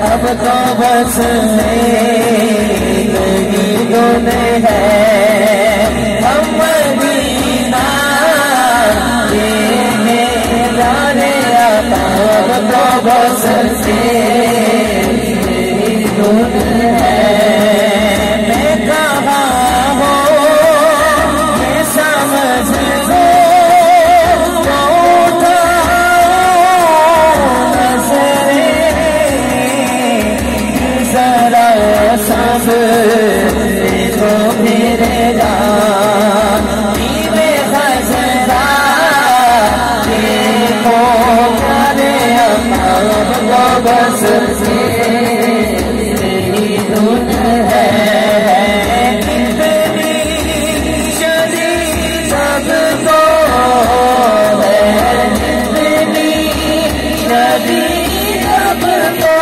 अब तो बस जिंदगी गुने है हम मदीना ये मेरा रे आता अब तो बस जिंदगी गुने है मैं कहाँ हूँ ये समझ लो देखो मेरे जान नीले खजरा देखो प्यारे अब तो बस मेरी धुन है कितनी शरीर सबको है कितनी शरीर सबको